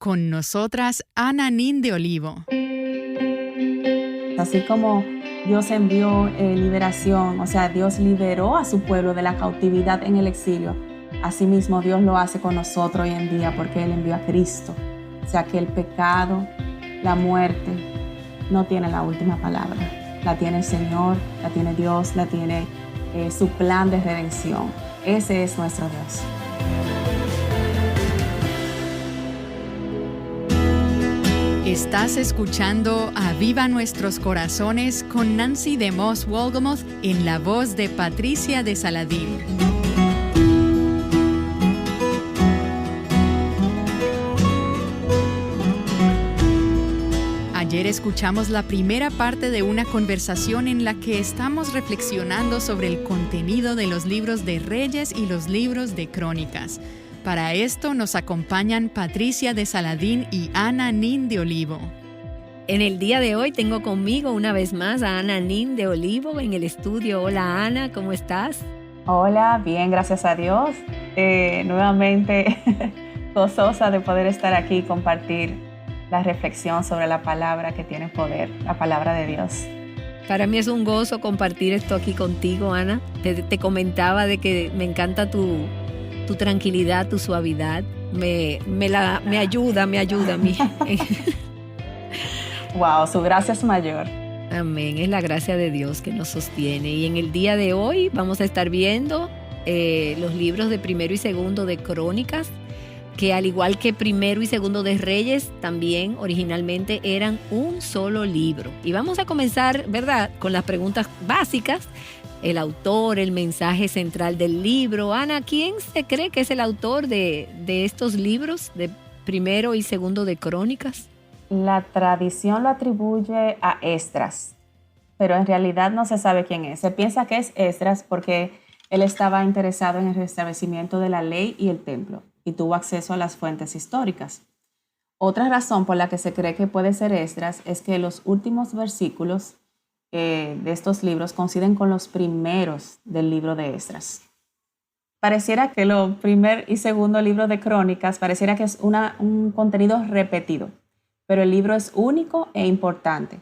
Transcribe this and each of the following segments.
Con nosotras, Ana Nin de Olivo. Así como Dios envió liberación, o sea, Dios liberó a su pueblo de la cautividad en el exilio, asimismo Dios lo hace con nosotros hoy en día porque Él envió a Cristo. O sea que el pecado, la muerte, no tiene la última palabra. La tiene el Señor, la tiene Dios, la tiene su plan de redención. Ese es nuestro Dios. Estás escuchando Aviva Nuestros Corazones con Nancy DeMoss Wolgemuth en la voz de Patricia de Saladín. Ayer escuchamos la primera parte de una conversación en la que estamos reflexionando sobre el contenido de los libros de Reyes y los libros de Crónicas. Para esto nos acompañan Patricia de Saladín y Ana Nin de Olivo. En el día de hoy tengo conmigo una vez más a Ana Nin de Olivo en el estudio. Hola Ana, ¿cómo estás? Hola, bien, gracias a Dios. Nuevamente gozosa de poder estar aquí y compartir la reflexión sobre la palabra que tiene poder, la palabra de Dios. Para mí es un gozo compartir esto aquí contigo, Ana. Te comentaba de que me encanta tu tranquilidad, tu suavidad, me ayuda a mí. Wow, su gracia es mayor. Amén, es la gracia de Dios que nos sostiene. Y en el día de hoy vamos a estar viendo los libros de primero y segundo de Crónicas, que al igual que primero y segundo de Reyes, también originalmente eran un solo libro. Y vamos a comenzar, ¿verdad?, con las preguntas básicas. El autor, el mensaje central del libro. Ana, ¿quién se cree que es el autor de estos libros de primero y segundo de Crónicas? La tradición lo atribuye a Esdras, pero en realidad no se sabe quién es. Se piensa que es Esdras porque él estaba interesado en el restablecimiento de la ley y el templo y tuvo acceso a las fuentes históricas. Otra razón por la que se cree que puede ser Esdras es que los últimos versículos de estos libros coinciden con los primeros del libro de Esdras. Pareciera que los primer y segundo libros de Crónicas pareciera que es un contenido repetido, pero el libro es único e importante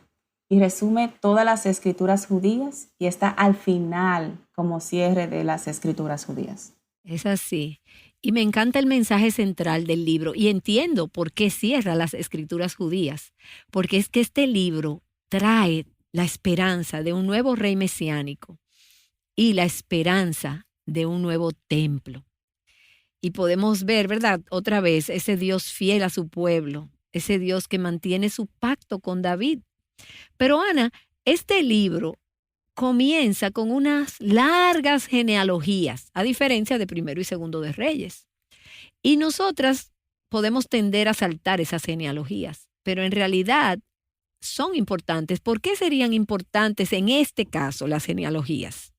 y resume todas las escrituras judías y está al final como cierre de las escrituras judías. Es así. Y me encanta el mensaje central del libro y entiendo por qué cierra las escrituras judías, porque es que este libro trae la esperanza de un nuevo rey mesiánico y la esperanza de un nuevo templo. Y podemos ver, ¿verdad?, otra vez ese Dios fiel a su pueblo, ese Dios que mantiene su pacto con David. Pero Ana, este libro comienza con unas largas genealogías, a diferencia de primero y segundo de Reyes. Y nosotras podemos tender a saltar esas genealogías, pero en realidad son importantes. ¿Por qué serían importantes en este caso las genealogías?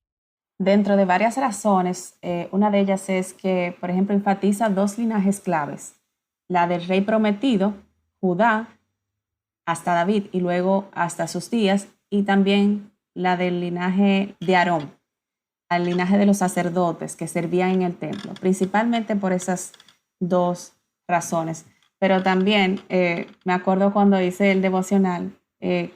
Dentro de varias razones, una de ellas es que, por ejemplo, enfatiza dos linajes claves, la del rey prometido, Judá, hasta David y luego hasta sus días, y también la del linaje de Aarón, al linaje de los sacerdotes que servían en el templo, principalmente por esas dos razones. Pero también me acuerdo cuando hice el devocional,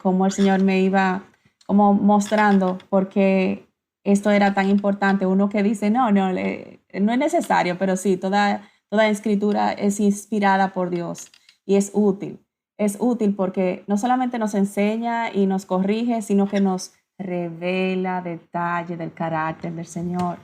cómo el Señor me iba como mostrando por qué esto era tan importante. Uno que dice, no es necesario, pero sí, toda escritura es inspirada por Dios y es útil. Es útil porque no solamente nos enseña y nos corrige, sino que nos revela detalles del carácter del Señor.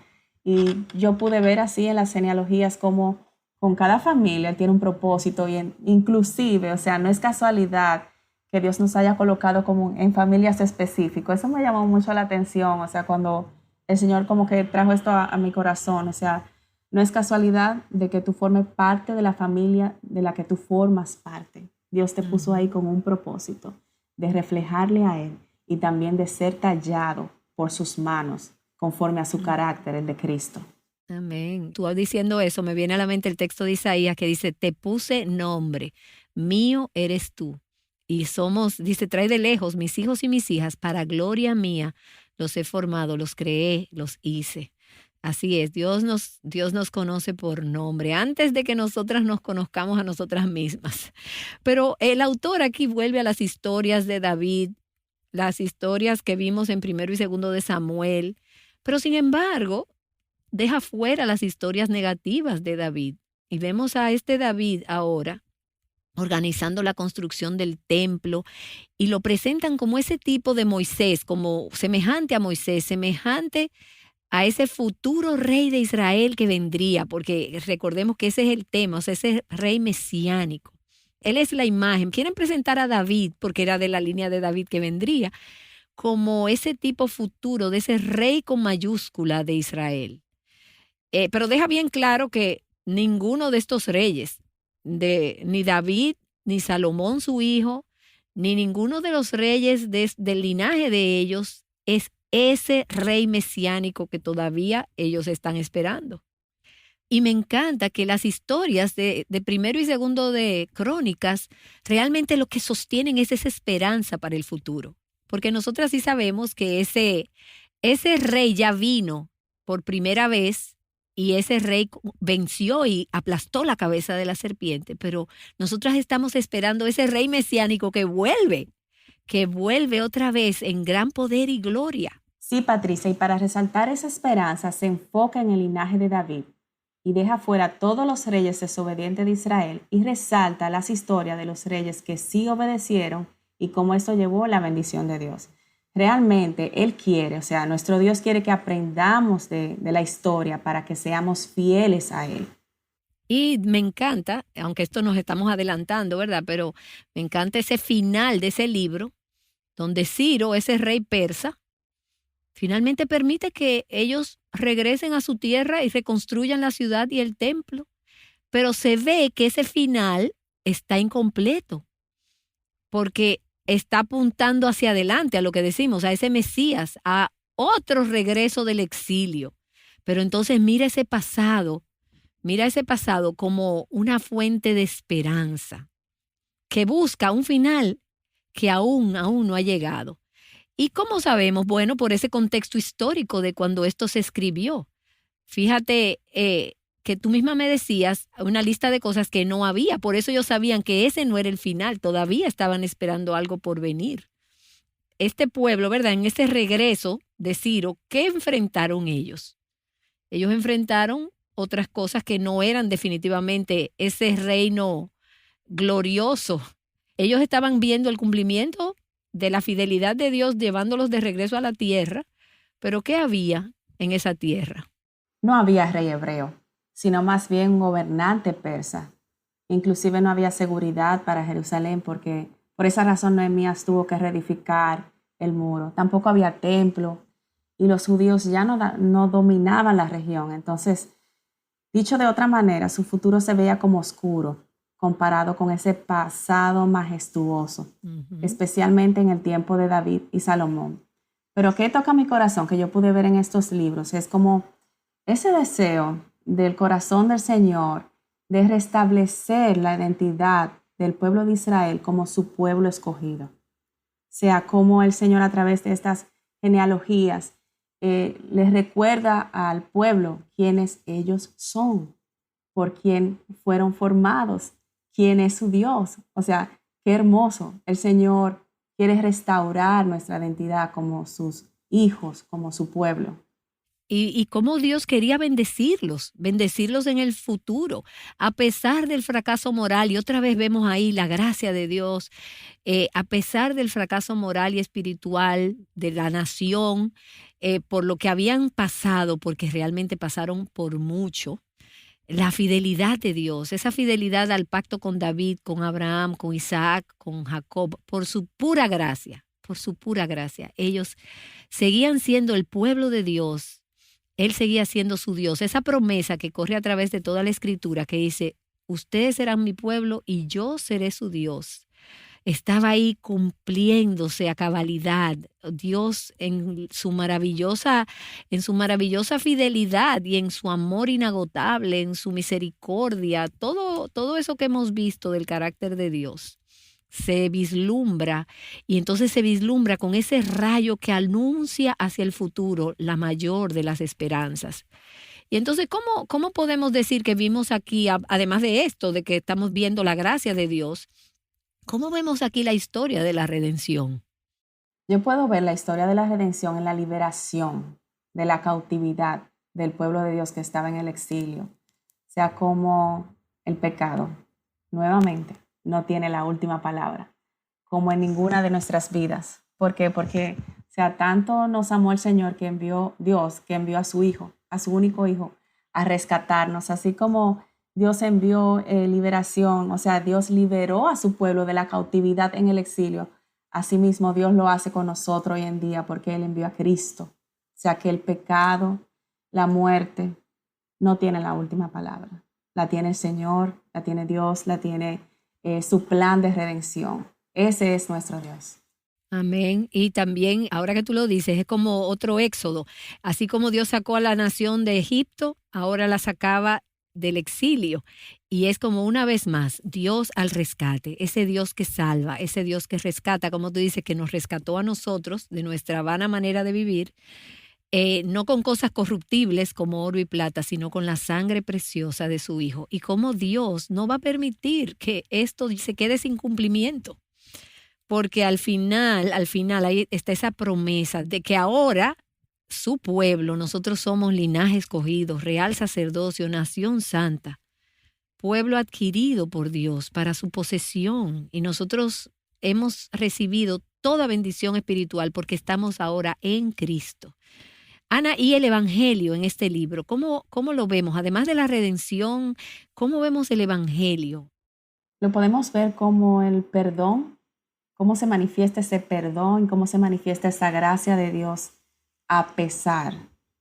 Y yo pude ver así en las genealogías como con cada familia tiene un propósito y inclusive, o sea, no es casualidad que Dios nos haya colocado como en familias específicas. Eso me llamó mucho la atención, o sea, cuando el Señor como que trajo esto a mi corazón, o sea, no es casualidad de que tú formes parte de la familia de la que tú formas parte. Dios te puso ahí con un propósito de reflejarle a Él y también de ser tallado por sus manos conforme a su carácter, el de Cristo. Amén. Tú diciendo eso, me viene a la mente el texto de Isaías que dice, te puse nombre, mío eres tú. Y somos, dice, trae de lejos mis hijos y mis hijas, para gloria mía los he formado, los creé, los hice. Así es, Dios nos conoce por nombre, antes de que nosotras nos conozcamos a nosotras mismas. Pero el autor aquí vuelve a las historias de David, las historias que vimos en primero y segundo de Samuel, pero sin embargo, deja fuera las historias negativas de David. Y vemos a este David ahora organizando la construcción del templo y lo presentan como ese tipo de Moisés, como semejante a Moisés, semejante a ese futuro rey de Israel que vendría, porque recordemos que ese es el tema, o sea, ese rey mesiánico. Él es la imagen. Quieren presentar a David, porque era de la línea de David que vendría, como ese tipo futuro de ese rey con mayúscula de Israel. Pero deja bien claro que ninguno de estos reyes, ni David, ni Salomón su hijo, ni ninguno de los reyes del linaje de ellos es ese rey mesiánico que todavía ellos están esperando. Y me encanta que las historias de primero y segundo de Crónicas realmente lo que sostienen es esa esperanza para el futuro. Porque nosotras sí sabemos que ese rey ya vino por primera vez y ese rey venció y aplastó la cabeza de la serpiente. Pero nosotras estamos esperando ese rey mesiánico que vuelve otra vez en gran poder y gloria. Sí, Patricia, y para resaltar esa esperanza se enfoca en el linaje de David y deja fuera a todos los reyes desobedientes de Israel y resalta las historias de los reyes que sí obedecieron y cómo esto llevó la bendición de Dios. Realmente Él quiere, o sea, nuestro Dios quiere que aprendamos de la historia para que seamos fieles a Él. Y me encanta, aunque esto nos estamos adelantando, ¿verdad? Pero me encanta ese final de ese libro, donde Ciro, ese rey persa, finalmente permite que ellos regresen a su tierra y reconstruyan la ciudad y el templo. Pero se ve que ese final está incompleto, porque está apuntando hacia adelante, a lo que decimos, a ese Mesías, a otro regreso del exilio. Pero entonces mira ese pasado como una fuente de esperanza, que busca un final que aún no ha llegado. ¿Y cómo sabemos? Bueno, por ese contexto histórico de cuando esto se escribió. Fíjate que tú misma me decías una lista de cosas que no había, por eso ellos sabían que ese no era el final, todavía estaban esperando algo por venir. Este pueblo, ¿verdad? En ese regreso de Ciro, ¿qué enfrentaron ellos? Ellos enfrentaron otras cosas que no eran definitivamente ese reino glorioso. Ellos estaban viendo el cumplimiento de la fidelidad de Dios llevándolos de regreso a la tierra, pero ¿qué había en esa tierra? No había rey hebreo, sino más bien un gobernante persa. Inclusive no había seguridad para Jerusalén porque por esa razón Nehemías tuvo que reedificar el muro. Tampoco había templo y los judíos ya no dominaban la región. Entonces, dicho de otra manera, su futuro se veía como oscuro comparado con ese pasado majestuoso, especialmente en el tiempo de David y Salomón. Pero ¿qué toca mi corazón que yo pude ver en estos libros? Es como ese deseo del corazón del Señor de restablecer la identidad del pueblo de Israel como su pueblo escogido. O sea, como el Señor a través de estas genealogías les recuerda al pueblo quiénes ellos son, por quién fueron formados, quién es su Dios. O sea, qué hermoso. El Señor quiere restaurar nuestra identidad como sus hijos, como su pueblo. Y cómo Dios quería bendecirlos en el futuro, a pesar del fracaso moral. Y otra vez vemos ahí la gracia de Dios, a pesar del fracaso moral y espiritual de la nación, por lo que habían pasado, porque realmente pasaron por mucho. La fidelidad de Dios, esa fidelidad al pacto con David, con Abraham, con Isaac, con Jacob, por su pura gracia, ellos seguían siendo el pueblo de Dios. Él seguía siendo su Dios. Esa promesa que corre a través de toda la Escritura que dice, ustedes serán mi pueblo y yo seré su Dios. Estaba ahí cumpliéndose a cabalidad. Dios en su maravillosa fidelidad y en su amor inagotable, en su misericordia, todo eso que hemos visto del carácter de Dios se vislumbra, y entonces se vislumbra con ese rayo que anuncia hacia el futuro la mayor de las esperanzas. Y entonces, ¿cómo podemos decir que vimos aquí, además de esto, de que estamos viendo la gracia de Dios, cómo vemos aquí la historia de la redención? Yo puedo ver la historia de la redención en la liberación de la cautividad del pueblo de Dios que estaba en el exilio. O sea, como el pecado, nuevamente, no tiene la última palabra, como en ninguna de nuestras vidas. ¿Por qué? Porque, o sea, tanto nos amó el Señor que envió Dios, que envió a su Hijo, a su único Hijo, a rescatarnos. Así como Dios envió liberación, o sea, Dios liberó a su pueblo de la cautividad en el exilio. Asimismo, Dios lo hace con nosotros hoy en día porque Él envió a Cristo. O sea, que el pecado, la muerte, no tiene la última palabra. La tiene el Señor, la tiene Dios, la tiene su plan de redención. Ese es nuestro Dios. Amén. Y también, ahora que tú lo dices, es como otro éxodo. Así como Dios sacó a la nación de Egipto, ahora la sacaba del exilio. Y es como una vez más, Dios al rescate, ese Dios que salva, ese Dios que rescata, como tú dices, que nos rescató a nosotros de nuestra vana manera de vivir, no con cosas corruptibles como oro y plata, sino con la sangre preciosa de su Hijo. Y como Dios no va a permitir que esto se quede sin cumplimiento. Porque al final ahí está esa promesa de que ahora su pueblo, nosotros somos linaje escogido, real sacerdocio, nación santa, pueblo adquirido por Dios para su posesión. Y nosotros hemos recibido toda bendición espiritual porque estamos ahora en Cristo. Ana, y el Evangelio en este libro, ¿cómo lo vemos? Además de la redención, ¿cómo vemos el Evangelio? Lo podemos ver como el perdón, cómo se manifiesta ese perdón, cómo se manifiesta esa gracia de Dios a pesar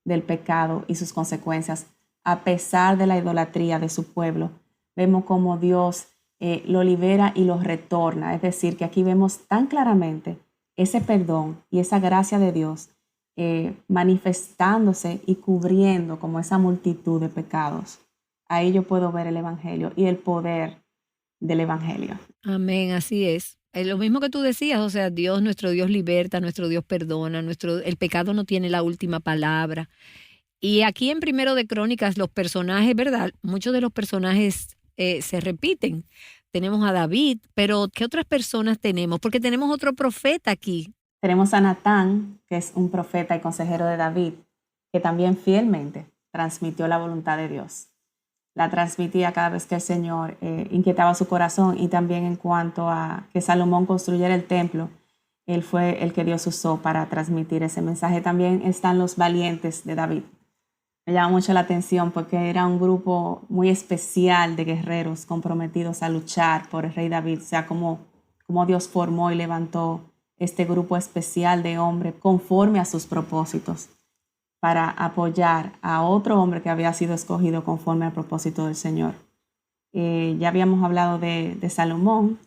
del pecado y sus consecuencias, a pesar de la idolatría de su pueblo. Vemos cómo Dios lo libera y lo retorna. Es decir, que aquí vemos tan claramente ese perdón y esa gracia de Dios manifestándose y cubriendo como esa multitud de pecados. Ahí yo puedo ver el Evangelio y el poder del Evangelio. Amén, así es. Es lo mismo que tú decías, o sea, Dios, nuestro Dios liberta, nuestro Dios perdona, el pecado no tiene la última palabra. Y aquí en Primero de Crónicas los personajes, ¿verdad? Muchos de los personajes se repiten. Tenemos a David, pero ¿qué otras personas tenemos? Porque tenemos otro profeta aquí. Tenemos a Natán, que es un profeta y consejero de David, que también fielmente transmitió la voluntad de Dios. La transmitía cada vez que el Señor inquietaba su corazón, y también en cuanto a que Salomón construyera el templo, él fue el que Dios usó para transmitir ese mensaje. También están los valientes de David. Me llama mucho la atención porque era un grupo muy especial de guerreros comprometidos a luchar por el rey David. O sea, como Dios formó y levantó este grupo especial de hombres conforme a sus propósitos para apoyar a otro hombre que había sido escogido conforme al propósito del Señor. Ya habíamos hablado de Salomón,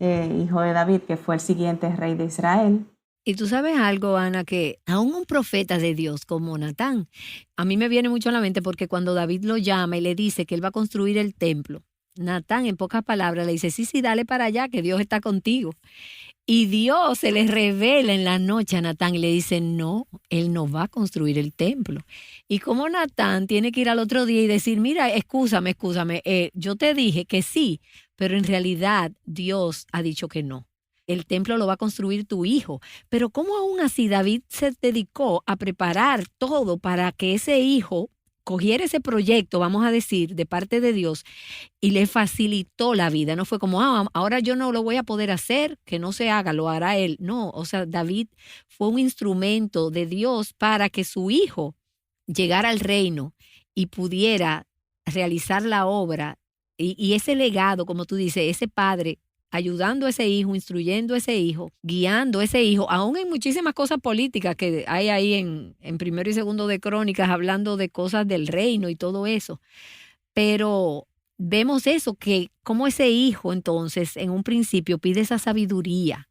hijo de David, que fue el siguiente rey de Israel. Y tú sabes algo, Ana, que aún un profeta de Dios como Natán, a mí me viene mucho a la mente porque cuando David lo llama y le dice que él va a construir el templo, Natán en pocas palabras le dice, sí, dale para allá, que Dios está contigo. Y Dios se le revela en la noche a Natán y le dice, no, él no va a construir el templo. Y como Natán tiene que ir al otro día y decir, mira, excúsame, yo te dije que sí, pero en realidad Dios ha dicho que no. El templo lo va a construir tu hijo. Pero ¿cómo aún así David se dedicó a preparar todo para que ese hijo cogiera ese proyecto, vamos a decir, de parte de Dios, y le facilitó la vida? No fue como, ahora yo no lo voy a poder hacer, que no se haga, lo hará él. No, o sea, David fue un instrumento de Dios para que su hijo llegara al reino y pudiera realizar la obra. Y ese legado, como tú dices, ese padre ayudando a ese hijo, instruyendo a ese hijo, guiando a ese hijo, aún en muchísimas cosas políticas que hay ahí en Primero y Segundo de Crónicas, hablando de cosas del reino y todo eso. Pero vemos eso, que como ese hijo entonces en un principio pide esa sabiduría.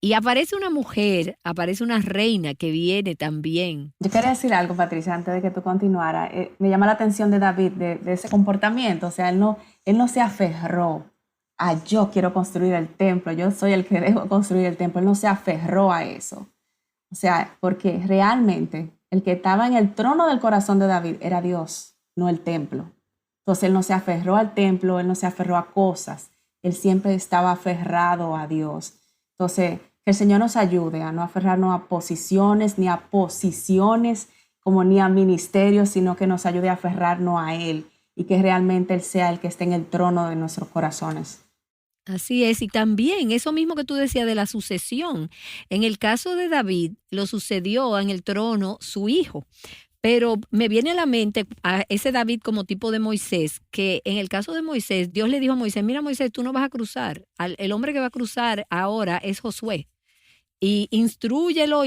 Y aparece una mujer, aparece una reina que viene también. Yo quería decir algo, Patricia, antes de que tú continuaras. Me llama la atención de David, de ese comportamiento. O sea, él no se aferró a yo quiero construir el templo, yo soy el que debo construir el templo. Él no se aferró a eso. O sea, porque realmente el que estaba en el trono del corazón de David era Dios, no el templo. Entonces él no se aferró al templo, él no se aferró a cosas, él siempre estaba aferrado a Dios. Entonces, que el Señor nos ayude a no aferrarnos a posiciones, ni a posiciones, como ni a ministerios, sino que nos ayude a aferrarnos a Él y que realmente Él sea el que esté en el trono de nuestros corazones. Así es, y también eso mismo que tú decías de la sucesión. En el caso de David, lo sucedió en el trono su hijo. Pero me viene a la mente a ese David como tipo de Moisés, que en el caso de Moisés, Dios le dijo a Moisés, mira Moisés, tú no vas a cruzar. El hombre que va a cruzar ahora es Josué. Y instrúyelo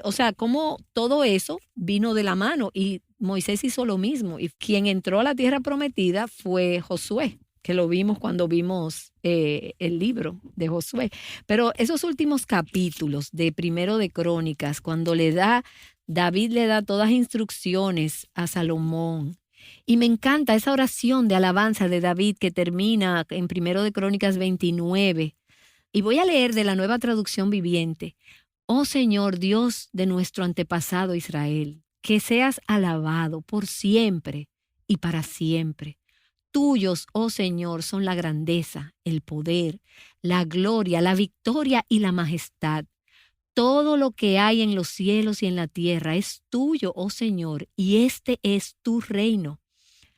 o sea, como todo eso vino de la mano y Moisés hizo lo mismo. Y quien entró a la tierra prometida fue Josué, que lo vimos cuando vimos el libro de Josué. Pero esos últimos capítulos de Primero de Crónicas, cuando David le da todas instrucciones a Salomón. Y me encanta esa oración de alabanza de David que termina en Primero de Crónicas 29. Y voy a leer de la Nueva Traducción Viviente. Oh Señor, Dios de nuestro antepasado Israel, que seas alabado por siempre y para siempre. Tuyos, oh Señor, son la grandeza, el poder, la gloria, la victoria y la majestad. Todo lo que hay en los cielos y en la tierra es tuyo, oh Señor, y este es tu reino.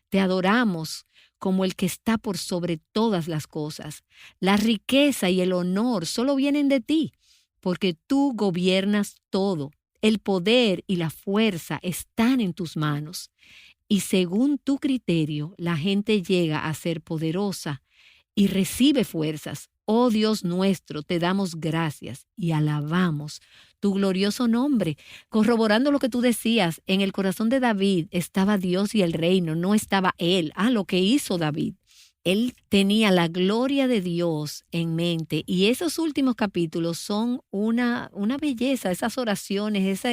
Te adoramos como el que está por sobre todas las cosas. La riqueza y el honor solo vienen de ti, porque tú gobiernas todo. El poder y la fuerza están en tus manos. Y según tu criterio, la gente llega a ser poderosa y recibe fuerzas. Oh Dios nuestro, te damos gracias y alabamos tu glorioso nombre. Corroborando lo que tú decías, en el corazón de David estaba Dios y el reino, no estaba él. Lo que hizo David. Él tenía la gloria de Dios en mente y esos últimos capítulos son una belleza, esas oraciones,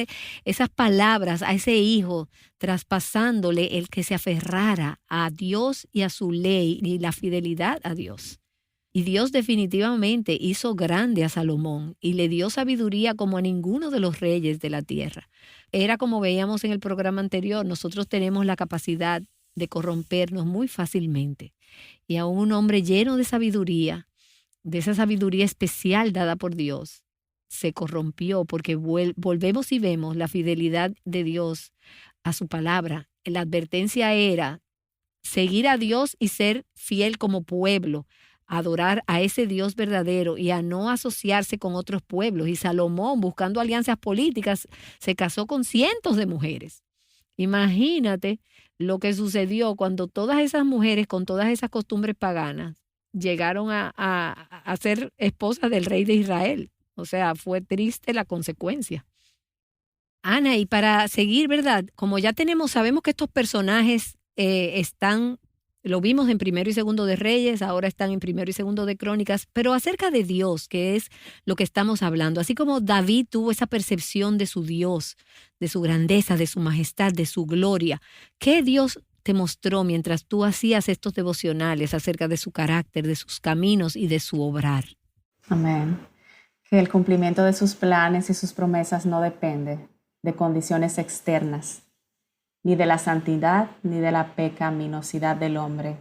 esas palabras a ese hijo, traspasándole el que se aferrara a Dios y a su ley y la fidelidad a Dios. Y Dios definitivamente hizo grande a Salomón y le dio sabiduría como a ninguno de los reyes de la tierra. Era como veíamos en el programa anterior, nosotros tenemos la capacidad de corrompernos muy fácilmente. Y a un hombre lleno de sabiduría, de esa sabiduría especial dada por Dios, se corrompió porque volvemos y vemos la fidelidad de Dios a su palabra. La advertencia era seguir a Dios y ser fiel como pueblo, adorar a ese Dios verdadero y a no asociarse con otros pueblos. Y Salomón, buscando alianzas políticas, se casó con cientos de mujeres. Imagínate lo que sucedió cuando todas esas mujeres con todas esas costumbres paganas llegaron a ser esposas del rey de Israel. O sea, fue triste la consecuencia. Ana, y para seguir, ¿verdad? Como ya sabemos que estos personajes lo vimos en Primero y Segundo de Reyes, ahora están en Primero y Segundo de Crónicas, pero acerca de Dios, que es lo que estamos hablando, así como David tuvo esa percepción de su Dios, de su grandeza, de su majestad, de su gloria, ¿qué Dios te mostró mientras tú hacías estos devocionales acerca de su carácter, de sus caminos y de su obrar? Amén. Que el cumplimiento de sus planes y sus promesas no depende de condiciones externas, ni de la santidad, ni de la pecaminosidad del hombre.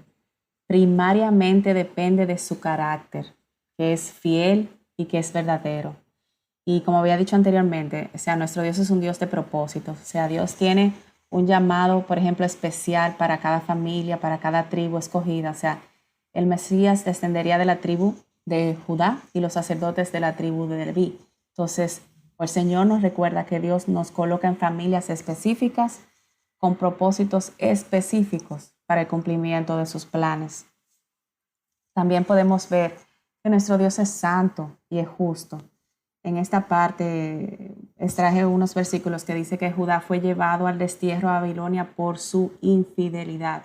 Primariamente depende de su carácter, que es fiel y que es verdadero. Y como había dicho anteriormente, o sea, nuestro Dios es un Dios de propósitos. O sea, Dios tiene un llamado, por ejemplo, especial para cada familia, para cada tribu escogida. O sea, el Mesías descendería de la tribu de Judá y los sacerdotes de la tribu de Leví. Entonces, el Señor nos recuerda que Dios nos coloca en familias específicas, con propósitos específicos para el cumplimiento de sus planes. También podemos ver que nuestro Dios es santo y es justo. En esta parte extraje unos versículos que dice que Judá fue llevado al destierro a Babilonia por su infidelidad.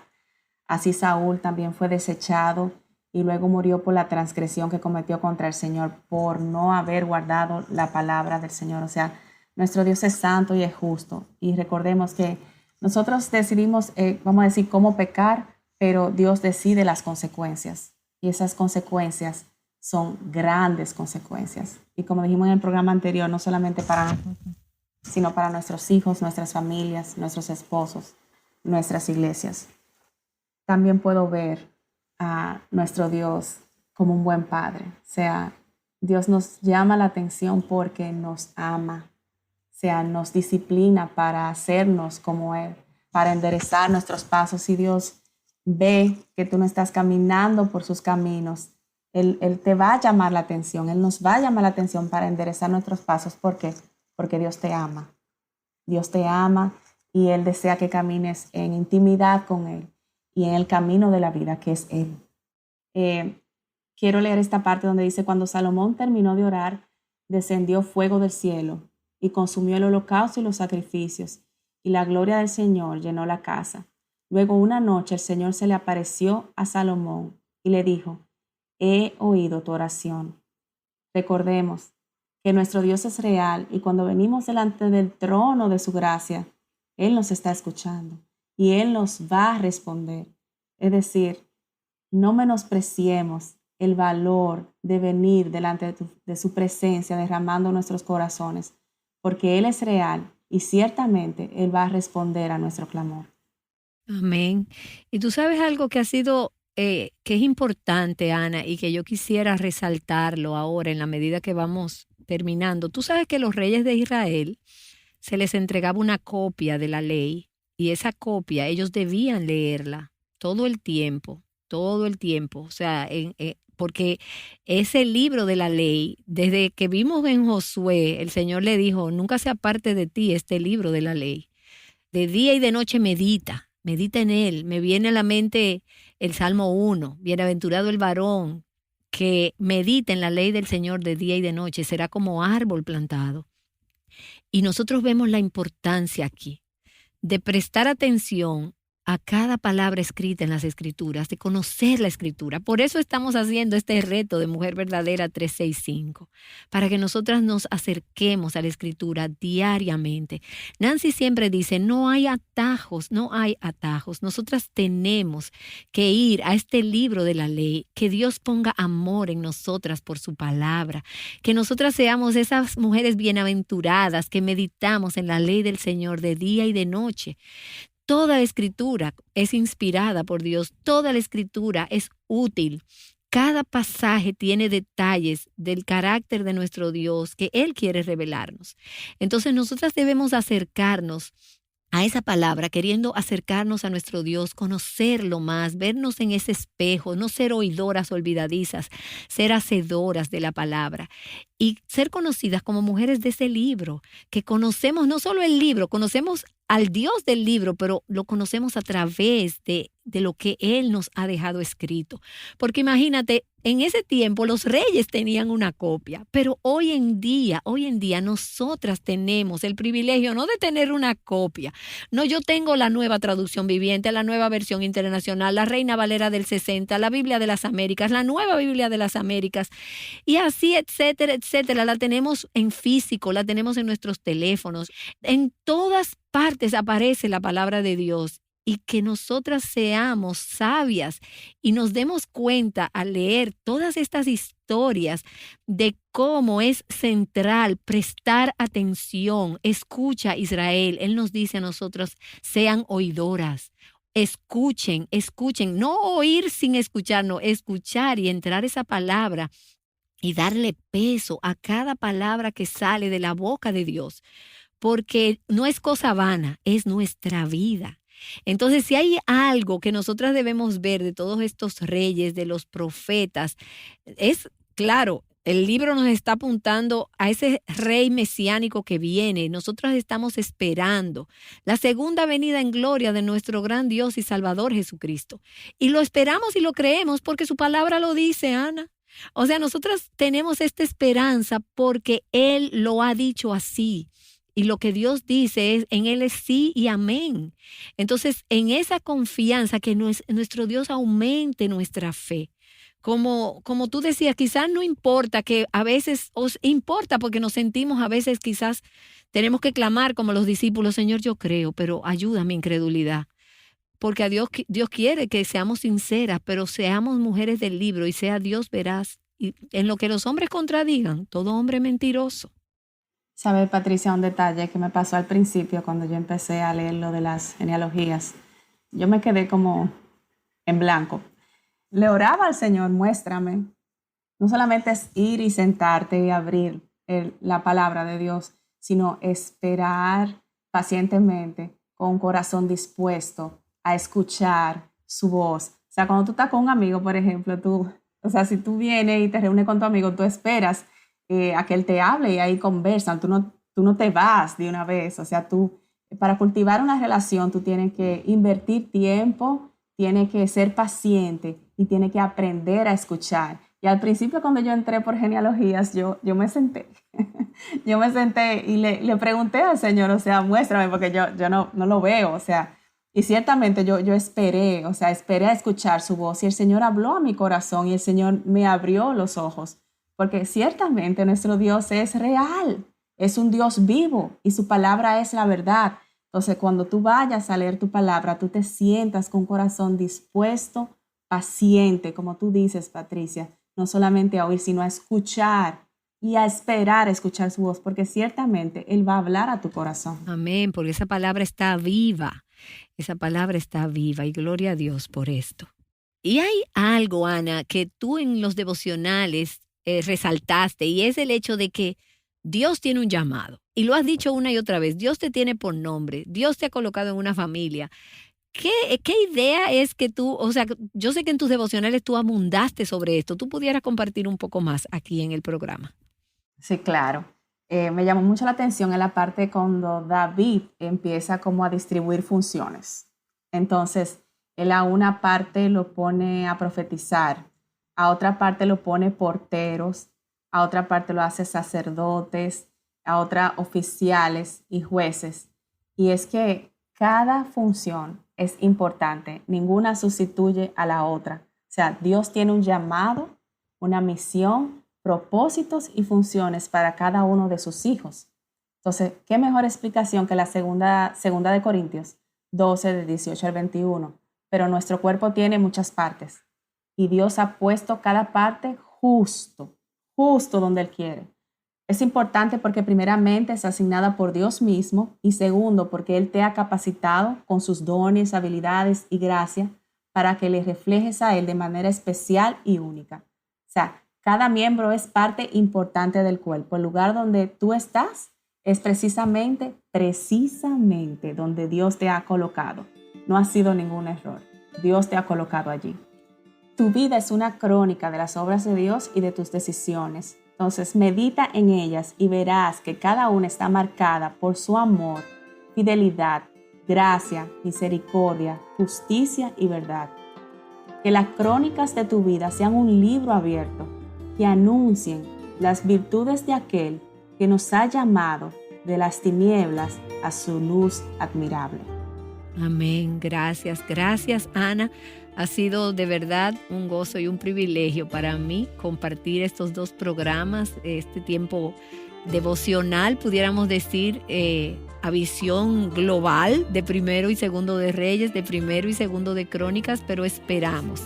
Así Saúl también fue desechado y luego murió por la transgresión que cometió contra el Señor por no haber guardado la palabra del Señor. O sea, nuestro Dios es santo y es justo. Y recordemos que nosotros decidimos, vamos a decir, cómo pecar, pero Dios decide las consecuencias. Y esas consecuencias son grandes consecuencias. Y como dijimos en el programa anterior, no solamente para nosotros, sino para nuestros hijos, nuestras familias, nuestros esposos, nuestras iglesias. También puedo ver a nuestro Dios como un buen padre. O sea, Dios nos llama la atención porque nos ama. O sea, nos disciplina para hacernos como Él, para enderezar nuestros pasos. Y Dios ve que tú no estás caminando por sus caminos, Él te va a llamar la atención. Él nos va a llamar la atención para enderezar nuestros pasos. ¿Por qué? Porque Dios te ama. Dios te ama y Él desea que camines en intimidad con Él y en el camino de la vida que es Él. Quiero leer esta parte donde dice: cuando Salomón terminó de orar, descendió fuego del cielo y consumió el holocausto y los sacrificios, y la gloria del Señor llenó la casa. Luego una noche el Señor se le apareció a Salomón y le dijo: he oído tu oración. Recordemos que nuestro Dios es real y cuando venimos delante del trono de su gracia, Él nos está escuchando y Él nos va a responder. Es decir, no menospreciemos el valor de venir delante de su presencia, derramando nuestros corazones, porque Él es real y ciertamente Él va a responder a nuestro clamor. Amén. Y tú sabes algo que ha sido, que es importante, Ana, y que yo quisiera resaltarlo ahora en la medida que vamos terminando. Tú sabes que los reyes de Israel se les entregaba una copia de la ley y esa copia ellos debían leerla todo el tiempo. O sea, porque ese libro de la ley, desde que vimos en Josué, el Señor le dijo: nunca se aparte de ti este libro de la ley. De día y de noche medita en él. Me viene a la mente el Salmo 1, bienaventurado el varón que medita en la ley del Señor de día y de noche, será como árbol plantado. Y nosotros vemos la importancia aquí de prestar atención a cada palabra escrita en las Escrituras, de conocer la Escritura. Por eso estamos haciendo este reto de Mujer Verdadera 365, para que nosotras nos acerquemos a la Escritura diariamente. Nancy siempre dice: no hay atajos. Nosotras tenemos que ir a este libro de la ley, que Dios ponga amor en nosotras por su palabra, que nosotras seamos esas mujeres bienaventuradas que meditamos en la ley del Señor de día y de noche. Toda la Escritura es inspirada por Dios, toda la Escritura es útil. Cada pasaje tiene detalles del carácter de nuestro Dios que Él quiere revelarnos. Entonces nosotras debemos acercarnos a esa palabra, queriendo acercarnos a nuestro Dios, conocerlo más, vernos en ese espejo, no ser oidoras olvidadizas, ser hacedoras de la palabra y ser conocidas como mujeres de ese libro, que conocemos no solo el libro, conocemos al Dios del libro, pero lo conocemos a través de lo que Él nos ha dejado escrito. Porque imagínate, en ese tiempo los reyes tenían una copia, pero hoy en día nosotras tenemos el privilegio no de tener una copia. No, yo tengo la Nueva Traducción Viviente, la Nueva Versión Internacional, la Reina Valera del 60, la Biblia de las Américas, la Nueva Biblia de las Américas, y así, etcétera, etcétera. La tenemos en físico, la tenemos en nuestros teléfonos. En todas partes aparece la palabra de Dios. Y que nosotras seamos sabias y nos demos cuenta al leer todas estas historias de cómo es central prestar atención. Escucha, Israel. Él nos dice a nosotros: sean oidoras. Escuchen, no oír sin escuchar, no, escuchar y entrar esa palabra y darle peso a cada palabra que sale de la boca de Dios. Porque no es cosa vana, es nuestra vida. Entonces, si hay algo que nosotras debemos ver de todos estos reyes, de los profetas, es claro, el libro nos está apuntando a ese rey mesiánico que viene. Nosotras estamos esperando la segunda venida en gloria de nuestro gran Dios y Salvador Jesucristo. Y lo esperamos y lo creemos porque su palabra lo dice, Ana. O sea, nosotras tenemos esta esperanza porque Él lo ha dicho así. Y lo que Dios dice es, en Él es sí y amén. Entonces, en esa confianza que nuestro Dios aumente nuestra fe. Como tú decías, quizás no importa, que a veces os importa porque nos sentimos a veces quizás tenemos que clamar como los discípulos: Señor, yo creo, pero ayuda a mi incredulidad. Porque a Dios quiere que seamos sinceras, pero seamos mujeres del libro y sea Dios veraz. Y en lo que los hombres contradigan, todo hombre mentiroso. Sabe, Patricia, un detalle que me pasó al principio cuando yo empecé a leer lo de las genealogías. Yo me quedé como en blanco. Le oraba al Señor, muéstrame. No solamente es ir y sentarte y abrir la palabra de Dios, sino esperar pacientemente con un corazón dispuesto a escuchar su voz. O sea, cuando tú estás con un amigo, por ejemplo, si tú vienes y te reúnes con tu amigo, tú esperas a que él te hable y ahí conversan. Tú no te vas de una vez. O sea, para cultivar una relación, tú tienes que invertir tiempo, tienes que ser paciente y tienes que aprender a escuchar. Y al principio, cuando yo entré por genealogías, yo me senté. Yo me senté y le pregunté al Señor, o sea, muéstrame, porque yo no lo veo, o sea, y ciertamente yo esperé a escuchar su voz y el Señor habló a mi corazón y el Señor me abrió los ojos. Porque ciertamente nuestro Dios es real, es un Dios vivo y su palabra es la verdad. Entonces, cuando tú vayas a leer tu palabra, tú te sientas con un corazón dispuesto, paciente, como tú dices, Patricia, no solamente a oír, sino a escuchar y a esperar a escuchar su voz, porque ciertamente Él va a hablar a tu corazón. Amén, porque esa palabra está viva y gloria a Dios por esto. Y hay algo, Ana, que tú en los devocionales resaltaste, y es el hecho de que Dios tiene un llamado. Y lo has dicho una y otra vez, Dios te tiene por nombre, Dios te ha colocado en una familia. ¿Qué idea es que tú, o sea, yo sé que en tus devocionales tú abundaste sobre esto, tú pudieras compartir un poco más aquí en el programa? Sí, claro. Me llamó mucho la atención en la parte cuando David empieza como a distribuir funciones. Entonces, él a una parte lo pone a profetizar, a otra parte lo pone porteros, a otra parte lo hace sacerdotes, a otra oficiales y jueces. Y es que cada función es importante, ninguna sustituye a la otra. O sea, Dios tiene un llamado, una misión, propósitos y funciones para cada uno de sus hijos. Entonces, ¿qué mejor explicación que la segunda de Corintios 12, de 18 al 21? Pero nuestro cuerpo tiene muchas partes y Dios ha puesto cada parte justo donde Él quiere. Es importante porque primeramente es asignada por Dios mismo y segundo porque Él te ha capacitado con sus dones, habilidades y gracia para que le reflejes a Él de manera especial y única. O sea, cada miembro es parte importante del cuerpo. El lugar donde tú estás es precisamente donde Dios te ha colocado. No ha sido ningún error. Dios te ha colocado allí. Tu vida es una crónica de las obras de Dios y de tus decisiones. Entonces, medita en ellas y verás que cada una está marcada por su amor, fidelidad, gracia, misericordia, justicia y verdad. Que las crónicas de tu vida sean un libro abierto que anuncien las virtudes de aquel que nos ha llamado de las tinieblas a su luz admirable. Amén. Gracias, Ana. Ha sido de verdad un gozo y un privilegio para mí compartir estos dos programas, este tiempo devocional, pudiéramos decir, a visión global de Primero y Segundo de Reyes, de Primero y Segundo de Crónicas, pero esperamos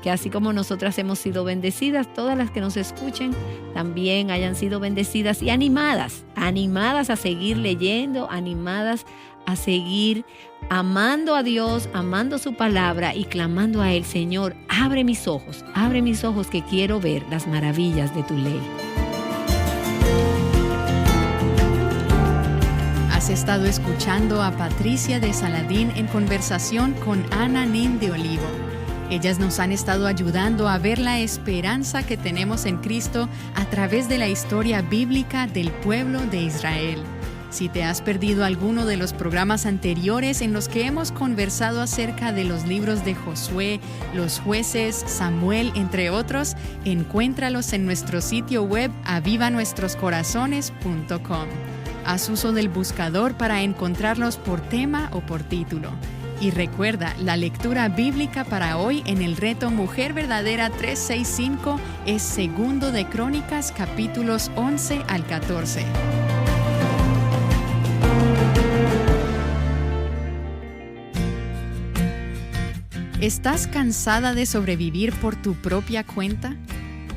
que así como nosotras hemos sido bendecidas, todas las que nos escuchen también hayan sido bendecidas y animadas a seguir leyendo, animadas a seguir amando a Dios, amando su palabra y clamando a Él: Señor, abre mis ojos que quiero ver las maravillas de tu ley. Has estado escuchando a Patricia de Saladín en conversación con Ana Nin de Olivo. Ellas nos han estado ayudando a ver la esperanza que tenemos en Cristo a través de la historia bíblica del pueblo de Israel. Si te has perdido alguno de los programas anteriores en los que hemos conversado acerca de los libros de Josué, los jueces, Samuel, entre otros, encuéntralos en nuestro sitio web avivanuestroscorazones.com. Haz uso del buscador para encontrarlos por tema o por título. Y recuerda, la lectura bíblica para hoy en el reto Mujer Verdadera 365 es Segundo de Crónicas, capítulos 11 al 14. ¿Estás cansada de sobrevivir por tu propia cuenta?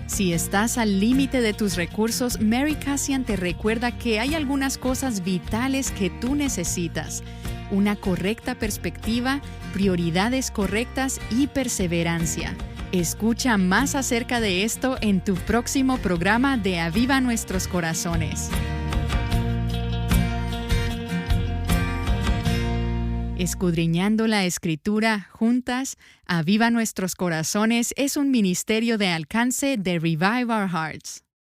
Si estás al límite de tus recursos, Mary Kassian te recuerda que hay algunas cosas vitales que tú necesitas: una correcta perspectiva, prioridades correctas y perseverancia. Escucha más acerca de esto en tu próximo programa de Aviva Nuestros Corazones. Escudriñando la Escritura juntas, Aviva Nuestros Corazones es un ministerio de alcance de Revive Our Hearts.